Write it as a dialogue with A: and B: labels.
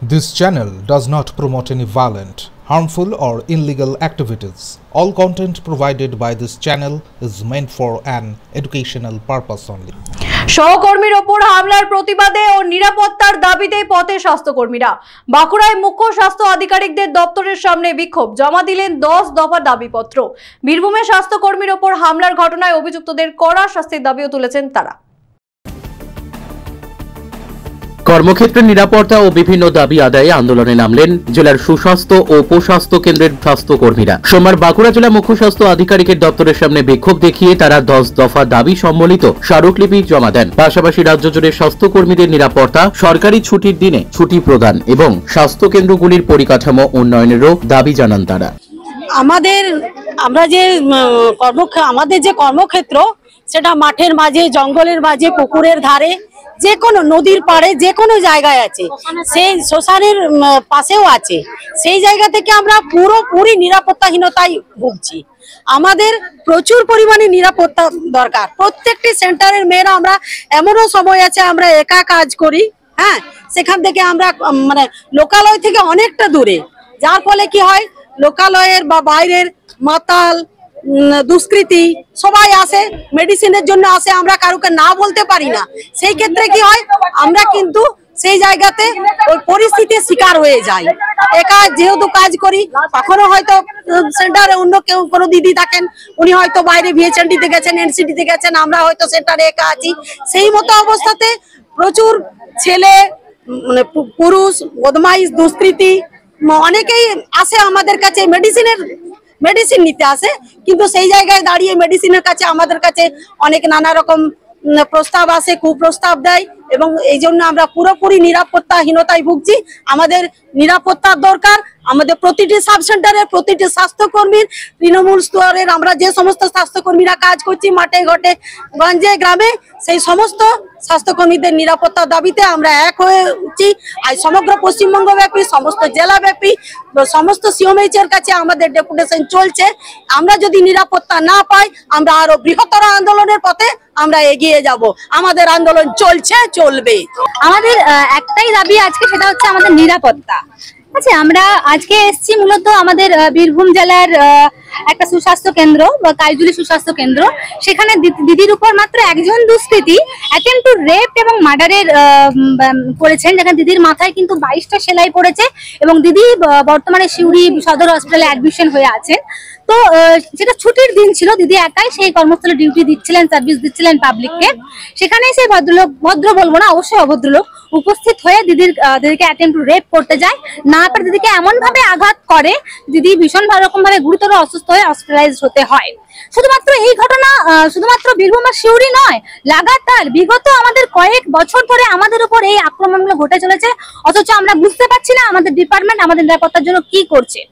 A: This channel does not promote any violent, harmful or illegal activities. All content provided by this channel is meant for an educational purpose only.
B: সহকর্মীর ওপর হামলার প্রতিবাদে ও নিরাপত্তার দাবিতে পথে স্বাস্থ্যকর্মীরা বাঁকুড়ায় মুখ্য স্বাস্থ্য আধিকারিকদের দপ্তরের সামনে বিক্ষোভ জমা দিলেন 10 দফা দাবিপত্র। বীরভূমে স্বাস্থ্যকর্মীর ওপর হামলার ঘটনায় অভিযুক্তদের কড়া শাস্তির দাবিও তুলেছেন তারা।
C: কর্মক্ষেত্রে নিরাপত্তা ও বিভিন্ন দাবি আদায়ে আন্দোলনে নামলেন জেলার সুস্বাস্থ্য ও উপস্বাস্থ্য কেন্দ্রের স্বাস্থ্যকর্মীরা। সোমবার বাঁকুড়া জেলা মুখ্য স্বাস্থ্য আধিকারিকের দপ্তরের সামনে বিক্ষোভ দেখিয়ে তারা 10 দফা দাবি সম্বলিত স্মারকলিপি জমা দেন। পাশাপাশি রাজ্য জুড়ে স্বাস্থ্যকর্মীদের নিরাপত্তা, সরকারি ছুটির দিনে ছুটি প্রদান এবং স্বাস্থ্য কেন্দ্রগুলির পরিকাঠামো উন্নয়নেরও দাবি জানান তারা।
D: আমাদের যে কর্মক্ষেত্র সেটা মাঠের মাঝে, জঙ্গলের মাঝে, পুকুরের ধারে, যে কোনো নদীর পাড়ে, যে কোনো জায়গায় আছে, সেই শ্মশানের পাশেও আছে। সেই জায়গা থেকে আমরা পুরোপুরি নিরাপত্তাহীনতায় ভুগছি। আমাদের প্রচুর পরিমাণে নিরাপত্তা দরকার। প্রত্যেকটি সেন্টারের মেয়েরা, আমরা এমনও সময় আছে আমরা একা কাজ করি, হ্যাঁ, সেখান থেকে আমরা মানে লোকালয় থেকে অনেকটা দূরে, যার ফলে কি হয়, লোকালয়ের বা বাইরের মাতাল দুষ্কৃতী সবাই আসে, মেডিসিনের জন্য আসে, আমরা কারুকে না বলতে পারি না। সেই ক্ষেত্রে কি হয়, আমরা কিন্তু সেই জায়গাতে ওই পরিস্থিতির শিকার হয়ে যাই। একা যেহেতু কাজ করি, কখনো হয়তো সেন্টারে অন্য কেউ কোনো দিদি থাকেন, উনি হয়তো বাইরে ভিএচএনডিতে গেছেন, এনসিটিতে গেছেন, আমরা হয়তো সেন্টারে একা আছি। সেই মতো অবস্থাতে প্রচুর ছেলে, মানে পুরুষ, বদমাইশ, দুষ্কৃতী অনেকেই আসে আমাদের কাছে মেডিসিন নিতে আসে, কিন্তু সেই জায়গায় দাঁড়িয়ে মেডিসিনের কাছে আমাদের কাছে অনেক নানা রকম প্রস্তাব আসে, কুপ্রস্তাব দেয়, এবং এই জন্য আমরা পুরোপুরি নিরাপত্তাহীনতায় ভুগছি। আমাদের নিরাপত্তার দরকার। আমাদের প্রতিটি সাব সেন্টারের প্রতিটি স্বাস্থ্যকর্মীর, তৃণমূল স্তরের আমরা যে সমস্ত স্বাস্থ্যকর্মীরা কাজ করছি মাঠে ঘাটে গঞ্জে গ্রামে, সেই সমস্ত স্বাস্থ্যকর্মীদের নিরাপত্তার দাবিতে আমরা এক হয়েছি। আর সমগ্র পশ্চিমবঙ্গ ব্যাপী, সমস্ত জেলা ব্যাপী, সমস্ত সিওমএইচ এর কাছে আমাদের ডেপুটেশন চলছে। আমরা যদি নিরাপত্তা না পাই, আমরা আরো বৃহত্তর আন্দোলনের পথে আমরা এগিয়ে যাব। আমাদের আন্দোলন চলছে, চলবে।
E: আমাদের একটাই দাবি আজকে, সেটা হচ্ছে আমাদের নিরাপত্তা। আচ্ছা, আমরা আজকে এসেছি মূলত আমাদের বীরভূম জেলার একটা সুস্বাস্থ্য কেন্দ্র বা কাইজুলি সুস্বাস্থ্য কেন্দ্র। সেখানে দিদির উপর মাত্র একজন দুষ্কৃতী অ্যাটেম্প টু রেপ এবং মার্ডারের করেছেন, যেখানে দিদির মাথায় কিন্তু 22টা সেলাই পড়েছে এবং দিদি বর্তমানে সিউড়ি সদর হসপিটালে অ্যাডমিশন হয়ে আছেন। তো সেটা ছুটির দিন ছিল, দিদি একাই সেই কর্মস্থলে ডিউটি দিচ্ছিলেন, সার্ভিস দিচ্ছিলেন পাবলিককে। সেখানে সেই ভদ্র বলবো না, অবশ্যই অভদ্রলোক উপস্থিত হয়ে দিদিকে অ্যাটেম্প টু রেপ করতে যায়। না পারে দিদিকে এমন ভাবে আঘাত করে, দিদি ভীষণ রকম ভাবে গুরুতর অসুস্থ হয়ে হসপিটালাইজ হতে হয়। শুধুমাত্র এই ঘটনা শুধুমাত্র বীরভূম আর সিউড়ি নয়, লাগাতার বিগত আমাদের কয়েক বছর ধরে আমাদের উপর এই আক্রমণগুলো ঘটে চলেছে, অথচ আমরা বুঝতে পারছি না আমাদের ডিপার্টমেন্ট আমাদের নিরাপত্তার জন্য কি করছে।